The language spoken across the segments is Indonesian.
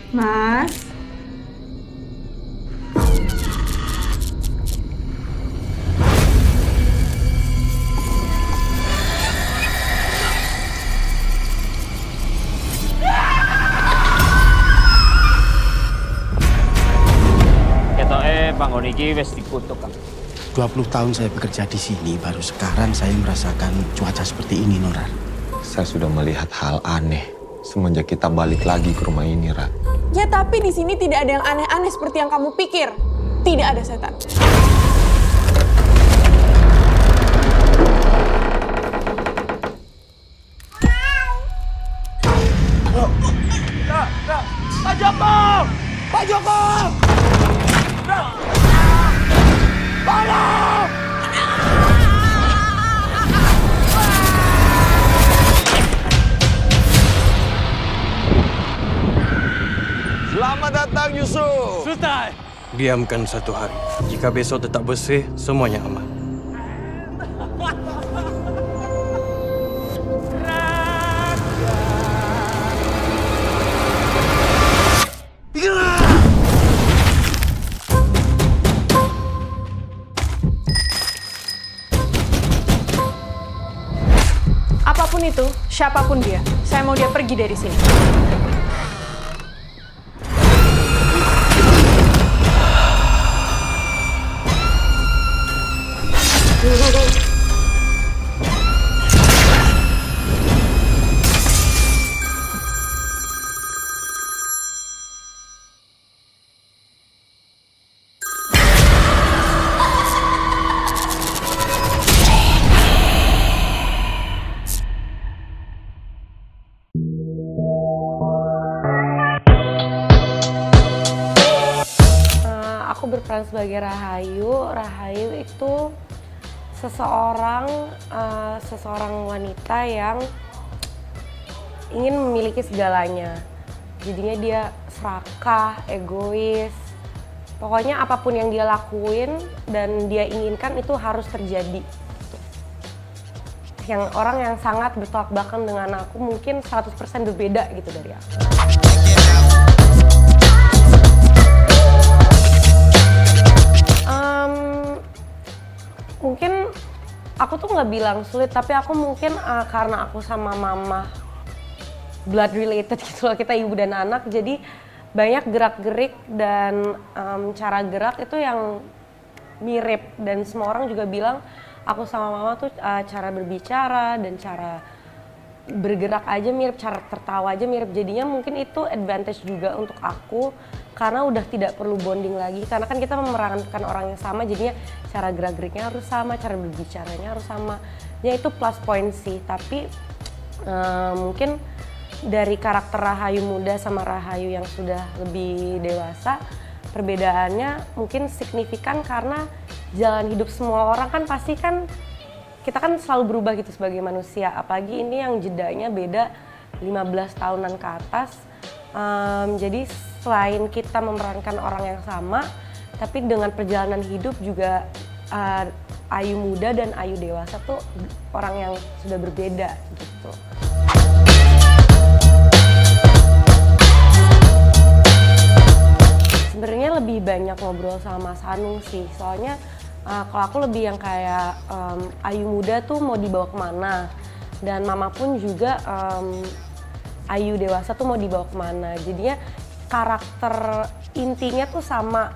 Mas. Ketoke panggon iki wis dikutuk, Kang. 20 tahun saya bekerja di sini, baru sekarang saya merasakan cuaca seperti ini, Nora. Saya sudah melihat hal aneh semenjak kita balik lagi ke rumah ini, Ra. Ya tapi di sini tidak ada yang aneh-aneh seperti yang kamu pikir. Tidak ada setan. Pak Joko! Pak Joko! Tolong! Selamat datang, Yusuf. Sultan! Diamkan 1 hari. Jika besok tetap bersih, semuanya aman. Apapun itu, siapapun dia, saya mau dia pergi dari sini. Aku berperan sebagai Rahayu. Rahayu itu seseorang wanita yang ingin memiliki segalanya. Jadinya dia serakah, egois. Pokoknya apapun yang dia lakuin dan dia inginkan itu harus terjadi. Yang orang yang sangat bertolak belakang dengan aku mungkin 100% berbeda gitu dari aku. Mungkin aku tuh nggak bilang sulit, tapi aku mungkin karena aku sama mama blood related gitu loh, kita ibu dan anak, jadi banyak gerak-gerik dan cara gerak itu yang mirip, dan semua orang juga bilang aku sama mama tuh cara berbicara dan cara bergerak aja mirip, cara tertawa aja mirip, jadinya mungkin itu advantage juga untuk aku karena udah tidak perlu bonding lagi, karena kan kita memerankan orang yang sama, jadinya cara gerak-geriknya harus sama, cara berbicaranya harus sama, ya itu plus point sih. Tapi mungkin dari karakter Rahayu muda sama Rahayu yang sudah lebih dewasa, perbedaannya mungkin signifikan karena jalan hidup semua orang kan pasti kan kita kan selalu berubah gitu sebagai manusia, apalagi ini yang jedanya beda 15 tahunan ke atas. Jadi selain kita memerankan orang yang sama, tapi dengan perjalanan hidup juga Ayu muda dan Ayu dewasa tuh orang yang sudah berbeda gitu. Sebenarnya lebih banyak ngobrol sama Mas Hanung sih, soalnya kalau aku lebih yang kayak Ayu muda tuh mau dibawa kemana, dan mama pun juga Ayu dewasa tuh mau dibawa kemana. Jadinya karakter intinya tuh sama,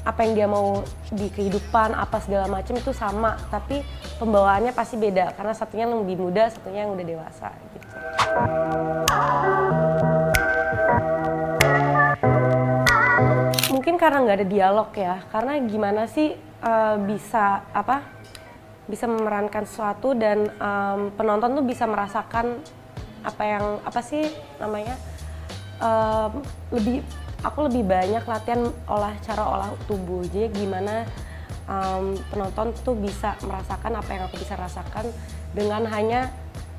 apa yang dia mau di kehidupan, apa segala macam itu sama, tapi pembawaannya pasti beda karena satunya yang lebih muda, satunya yang udah dewasa gitu. Mungkin karena nggak ada dialog ya, karena gimana sih bisa memerankan sesuatu dan penonton tuh bisa merasakan aku lebih banyak latihan cara olah tubuh, jadi gimana penonton tuh bisa merasakan apa yang aku bisa rasakan dengan hanya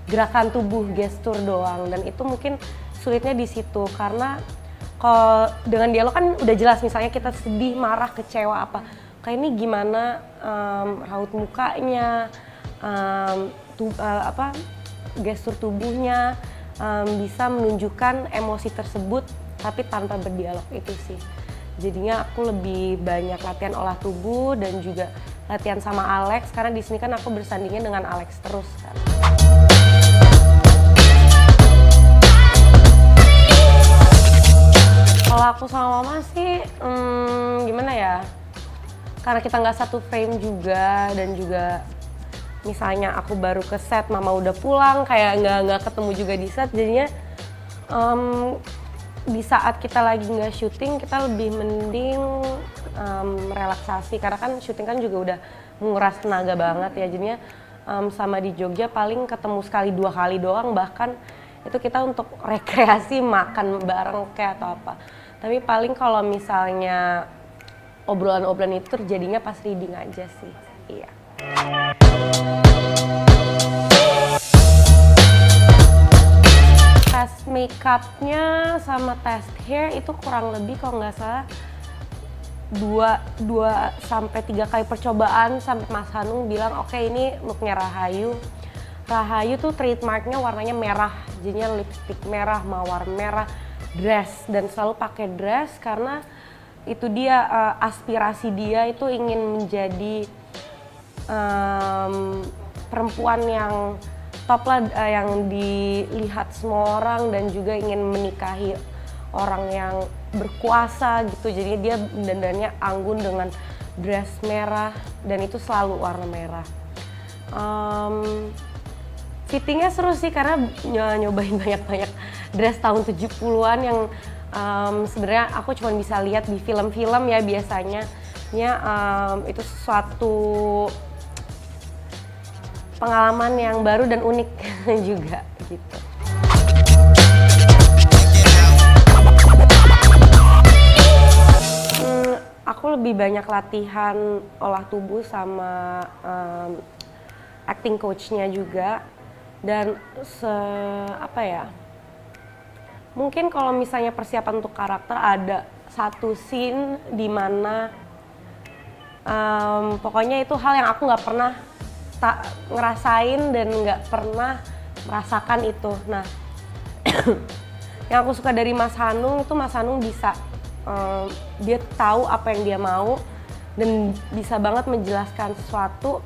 gerakan tubuh, gestur doang, dan itu mungkin sulitnya di situ karena kalau dengan dialog kan udah jelas, misalnya kita sedih, marah, kecewa apa, kayak ini gimana raut mukanya, gestur tubuhnya, bisa menunjukkan emosi tersebut tapi tanpa berdialog itu sih. Jadinya aku lebih banyak latihan olah tubuh dan juga latihan sama Alex karena di sini kan aku bersandingnya dengan Alex terus kan. Kalau aku sama Mama sih gimana ya? Karena kita nggak satu frame juga dan juga misalnya aku baru ke set, Mama udah pulang, kayak nggak ketemu juga di set, jadinya di saat kita lagi nggak syuting kita lebih mending relaksasi karena kan syuting kan juga udah menguras tenaga banget ya, jadinya sama di Jogja paling ketemu sekali 2 kali doang, bahkan itu kita untuk rekreasi makan bareng kayak atau apa. Tapi paling kalau misalnya obrolan-obrolan itu terjadinya pas reading aja sih. Iya. Tes makeupnya sama tes hair itu kurang lebih kalau nggak salah 2 sampai 3 kali percobaan sampai Mas Hanung bilang oke, ini looknya Rahayu. Rahayu tuh trademarknya warnanya merah, jadinya lipstick merah, mawar merah, dress, dan selalu pakai dress karena itu dia aspirasi dia itu ingin menjadi perempuan yang top lah, yang dilihat semua orang dan juga ingin menikahi orang yang berkuasa gitu. Jadi dia dandannya anggun dengan dress merah dan itu selalu warna merah. Fittingnya seru sih karena nyobain banyak-banyak dress tahun 70-an yang sebenarnya aku cuma bisa lihat di film-film ya biasanya. Itu suatu pengalaman yang baru dan unik juga gitu. Aku lebih banyak latihan olah tubuh sama acting coach-nya juga. Dan mungkin kalau misalnya persiapan untuk karakter ada satu scene di mana pokoknya itu hal yang aku nggak pernah ngerasain dan nggak pernah merasakan itu. Nah, yang aku suka dari Mas Hanung itu Mas Hanung bisa dia tahu apa yang dia mau dan bisa banget menjelaskan sesuatu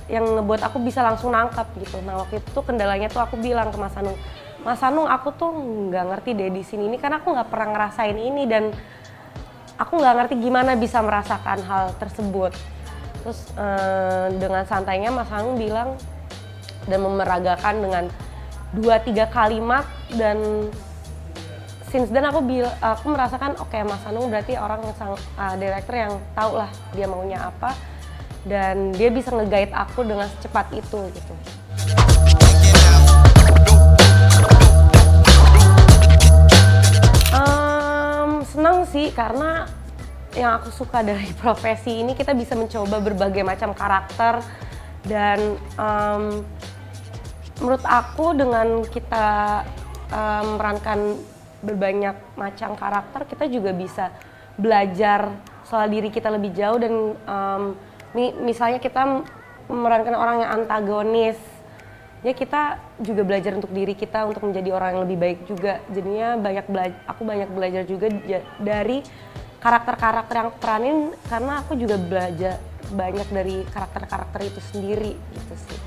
yang ngebuat aku bisa langsung nangkap gitu. Nah waktu itu tuh kendalanya tuh aku bilang ke Mas Hanung aku tuh nggak ngerti deh di sini ini karena aku nggak pernah ngerasain ini dan aku nggak ngerti gimana bisa merasakan hal tersebut. Terus dengan santainya Mas Hanung bilang dan memeragakan dengan 2-3 kalimat dan since then aku merasakan oke, Mas Hanung berarti orang yang director yang tahu lah dia maunya apa. Dan dia bisa nge-guide aku dengan secepat itu gitu. Senang sih karena yang aku suka dari profesi ini kita bisa mencoba berbagai macam karakter dan menurut aku dengan kita memerankan berbanyak macam karakter kita juga bisa belajar soal diri kita lebih jauh dan misalnya kita memerankan orang yang antagonis, ya kita juga belajar untuk diri kita untuk menjadi orang yang lebih baik juga. Jadinya aku banyak belajar juga dari karakter-karakter yang aku peranin karena aku juga belajar banyak dari karakter-karakter itu sendiri gitu sih.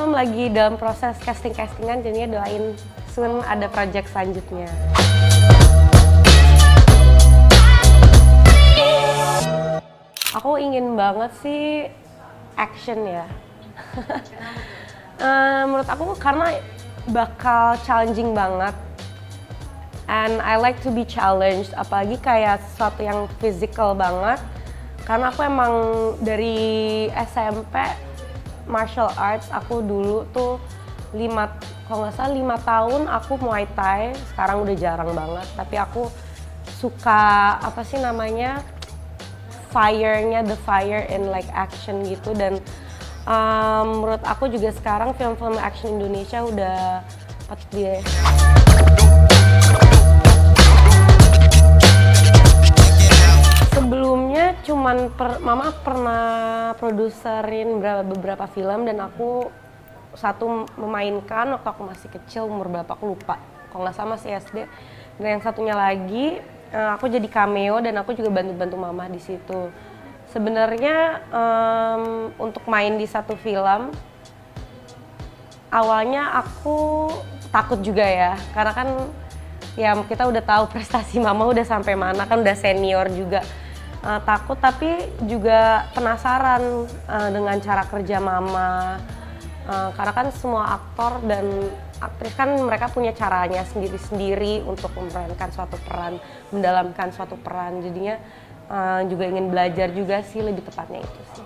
Lagi dalam proses castingan, jadinya doain soon ada project selanjutnya. Aku ingin banget sih action ya. Menurut aku karena bakal challenging banget. And I like to be challenged, apalagi kayak sesuatu yang physical banget. Karena aku emang dari SMP martial arts, aku dulu tuh 5 tahun aku Muay Thai, sekarang udah jarang banget. Tapi aku suka fire-nya, the fire in like action gitu. Dan menurut aku juga sekarang film-film action Indonesia udah patut dia. Sebelumnya cuma Mama pernah produserin beberapa film dan aku satu memainkan waktu aku masih kecil, umur berapa aku lupa. Kalau nggak salah masih SD. Dan yang satunya lagi aku jadi cameo dan aku juga bantu-bantu mama di situ. Sebenarnya untuk main di satu film, awalnya aku takut juga ya, karena kan ya kita udah tahu prestasi mama udah sampai mana, kan udah senior juga. Takut tapi juga penasaran dengan cara kerja mama. Karena kan semua aktor dan aktris kan mereka punya caranya sendiri-sendiri untuk memerankan suatu peran, mendalamkan suatu peran. Jadinya juga ingin belajar juga sih, lebih tepatnya itu sih.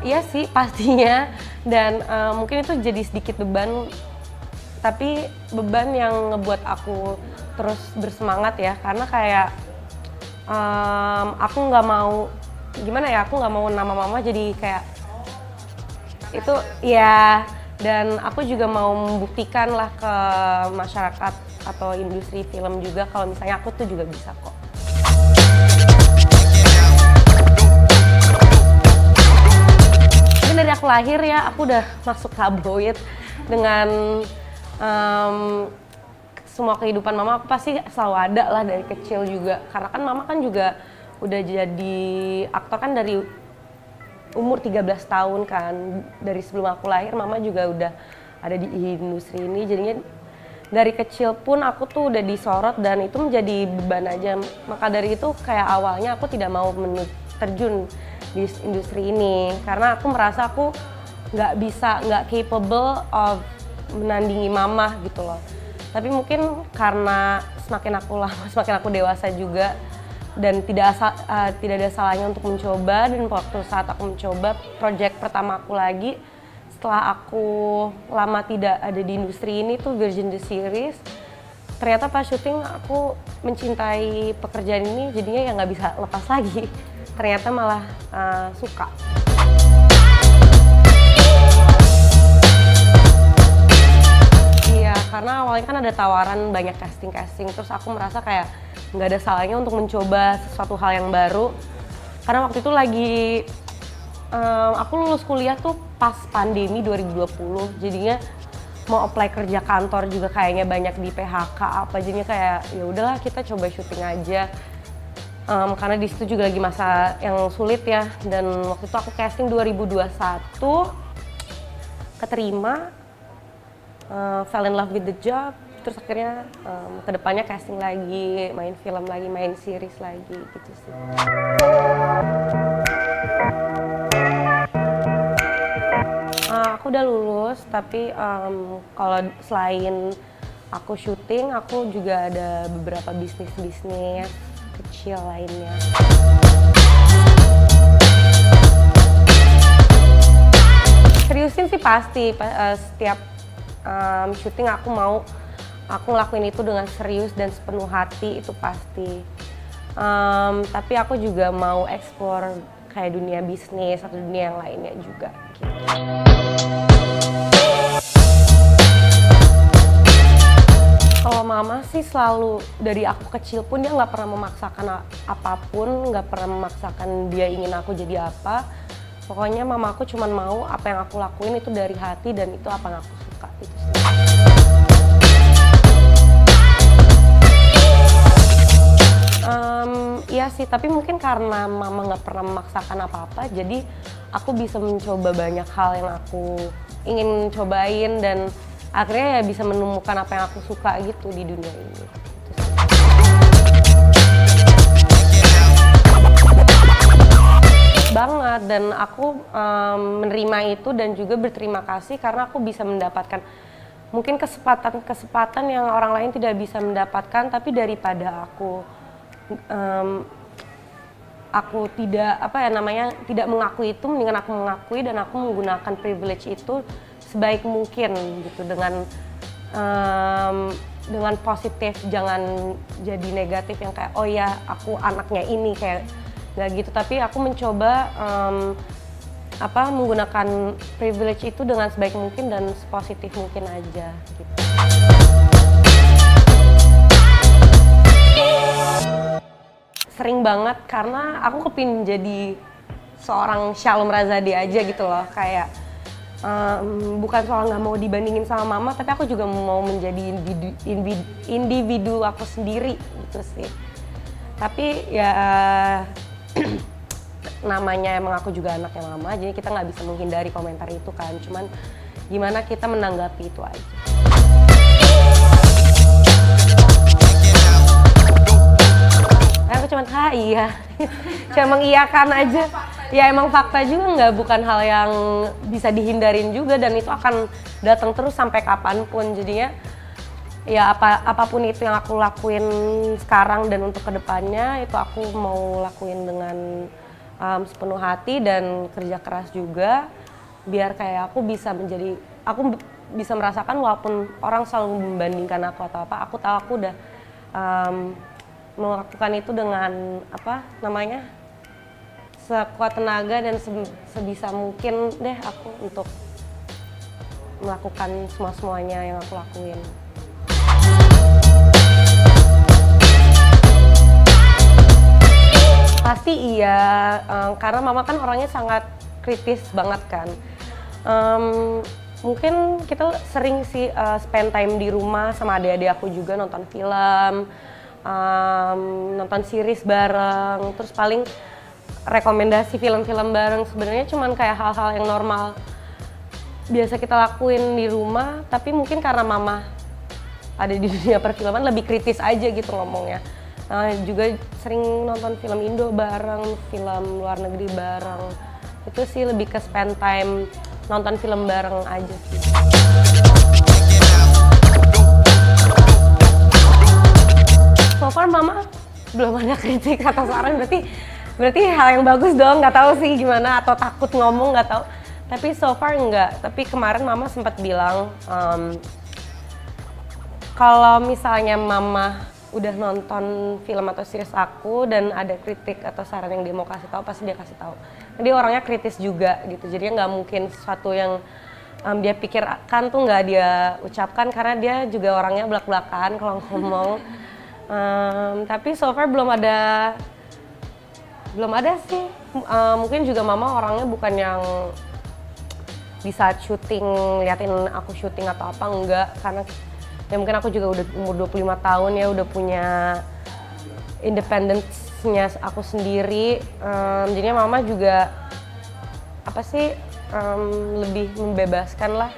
Ya sih pastinya, dan mungkin itu jadi sedikit beban, tapi beban yang ngebuat aku terus bersemangat ya, karena kayak aku nggak mau, gimana ya, aku nggak mau nama mama jadi kayak itu ya, dan aku juga mau membuktikan lah ke masyarakat atau industri film juga kalau misalnya aku tuh juga bisa kok. Dari aku lahir ya, aku udah masuk tabloid dengan semua kehidupan mama. Aku pasti selalu ada lah dari kecil juga, karena kan mama kan juga udah jadi aktor kan dari umur 13 tahun kan. Dari sebelum aku lahir mama juga udah ada di industri ini, jadinya dari kecil pun aku tuh udah disorot dan itu menjadi beban aja. Maka dari itu kayak awalnya aku tidak mau terjun di industri ini karena aku merasa aku nggak capable of menandingi mama gitu loh. Tapi mungkin karena semakin aku lama, semakin aku dewasa juga dan tidak ada salahnya untuk mencoba. Dan waktu saat aku mencoba project pertama aku lagi setelah aku lama tidak ada di industri ini tuh Virgin the Series. Ternyata pas syuting aku mencintai pekerjaan ini, jadinya ya nggak bisa lepas lagi. Ternyata malah suka. Iya, karena awalnya kan ada tawaran banyak casting, terus aku merasa kayak nggak ada salahnya untuk mencoba sesuatu hal yang baru. Karena waktu itu lagi, aku lulus kuliah tuh pas pandemi 2020, jadinya mau apply kerja kantor juga kayaknya banyak di PHK apa, jadinya kayak ya udahlah kita coba syuting aja. Karena di situ juga lagi masa yang sulit ya, dan waktu itu aku casting 2021, keterima, fell in love with the job, terus akhirnya kedepannya casting lagi, main film lagi, main series lagi gitu sih. Aku udah lulus, tapi kalau selain aku syuting, aku juga ada beberapa bisnis kecil lainnya. Seriusin sih pasti, setiap syuting aku ngelakuin itu dengan serius dan sepenuh hati, itu pasti. Tapi aku juga mau explore kayak dunia bisnis atau dunia yang lainnya juga. Gitu. Kalau mama sih selalu, dari aku kecil pun dia nggak pernah memaksakan apapun, nggak pernah memaksakan dia ingin aku jadi apa. Pokoknya mama aku cuma mau apa yang aku lakuin itu dari hati dan itu apa yang aku suka. Itu sih. Iya sih, tapi mungkin karena mama nggak pernah memaksakan apa-apa, jadi aku bisa mencoba banyak hal yang aku ingin cobain dan akhirnya ya bisa menemukan apa yang aku suka gitu di dunia ini. Banget, dan aku menerima itu dan juga berterima kasih karena aku bisa mendapatkan mungkin kesempatan yang orang lain tidak bisa mendapatkan, tapi daripada aku tidak mengakui itu, mendingan aku mengakui dan aku menggunakan privilege itu sebaik mungkin gitu, dengan positif, jangan jadi negatif yang kayak oh ya aku anaknya ini, kayak nggak gitu. Tapi aku mencoba menggunakan privilege itu dengan sebaik mungkin dan sepositif mungkin aja gitu. sering banget karena aku kepingin jadi seorang Shalom Razadi aja gitu loh, kayak bukan soal nggak mau dibandingin sama mama, tapi aku juga mau menjadi individu aku sendiri gitu sih. Tapi ya namanya emang aku juga anaknya mama, jadi kita nggak bisa menghindari komentar itu kan. Cuman gimana kita menanggapi itu aja. Aku cuman iya, cuma mengiyakan aja. Ya emang fakta juga, nggak, bukan hal yang bisa dihindarin juga, dan itu akan datang terus sampai kapanpun. Jadinya ya apapun itu yang aku lakuin sekarang dan untuk kedepannya itu aku mau lakuin dengan sepenuh hati dan kerja keras juga, biar kayak aku bisa merasakan walaupun orang selalu membandingkan aku atau apa, aku tahu aku udah melakukan itu dengan sekuat tenaga dan sebisa mungkin deh aku untuk melakukan semuanya yang aku lakuin. Pasti iya, karena mama kan orangnya sangat kritis banget kan. Mungkin kita sering sih spend time di rumah sama adik-adik aku juga, nonton film, nonton series bareng, terus paling rekomendasi film-film bareng. Sebenarnya cuman kayak hal-hal yang normal biasa kita lakuin di rumah, tapi mungkin karena mama ada di dunia perfilman lebih kritis aja gitu ngomongnya. Juga sering nonton film Indo bareng, film luar negeri bareng. Itu sih lebih ke spend time nonton film bareng aja sih. So far mama belum ada kritik atau saran, berarti hal yang bagus dong, nggak tahu sih gimana, atau takut ngomong nggak tahu. Tapi so far enggak. Tapi kemarin mama sempat bilang kalau misalnya mama udah nonton film atau series aku dan ada kritik atau saran yang dia mau kasih tahu, pasti dia kasih tahu. Dia orangnya kritis juga gitu, jadi nggak mungkin sesuatu yang dia pikirkan tuh nggak dia ucapkan, karena dia juga orangnya belak-belakan kalau ngomong. Tapi so far belum ada sih. Mungkin juga mama orangnya bukan yang di saat syuting liatin aku syuting atau apa, enggak, karena ya mungkin aku juga udah umur 25 tahun ya, udah punya independence-nya aku sendiri. Jadinya mama juga lebih membebaskan lah,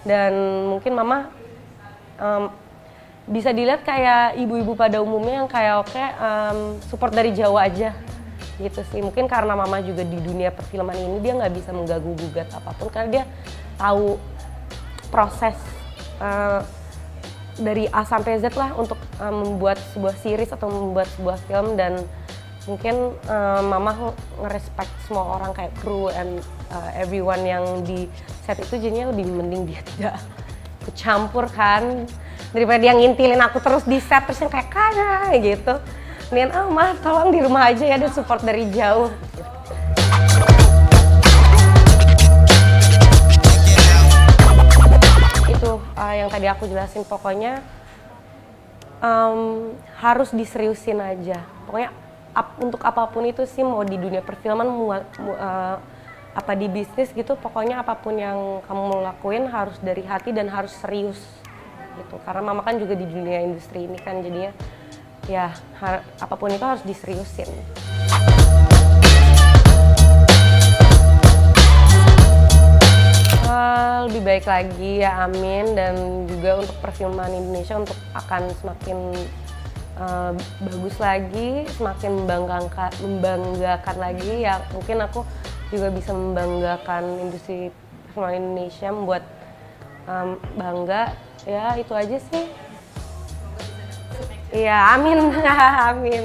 dan mungkin mama bisa dilihat kayak ibu-ibu pada umumnya yang kayak support dari jauh aja gitu sih. Mungkin karena mama juga di dunia perfilman ini dia nggak bisa mengganggu-gugat apapun, karena dia tahu proses dari A sampai Z lah untuk membuat sebuah series atau membuat sebuah film. Dan mungkin mama ngerespect semua orang kayak kru and everyone yang di set itu, jadinya lebih mending dia tidak ikut campur kan, daripada dia ngintilin aku terus di set terus yang kayak gitu. Mendingan mah tolong di rumah aja ya, dan support dari jauh. Itu yang tadi aku jelasin, pokoknya harus diseriusin aja. Pokoknya untuk apapun itu sih, mau di dunia perfilman, apa di bisnis gitu, pokoknya apapun yang kamu lakuin harus dari hati dan harus serius gitu. Karena mama kan juga di dunia industri ini kan, jadinya ya apapun itu harus diseriusin. Lebih baik lagi ya, amin. Dan juga untuk perfilman Indonesia untuk akan semakin bagus lagi, semakin membanggakan lagi ya. Mungkin aku juga bisa membanggakan industri perfilman Indonesia, membuat bangga ya, itu aja sih. Iya, amin. Amin.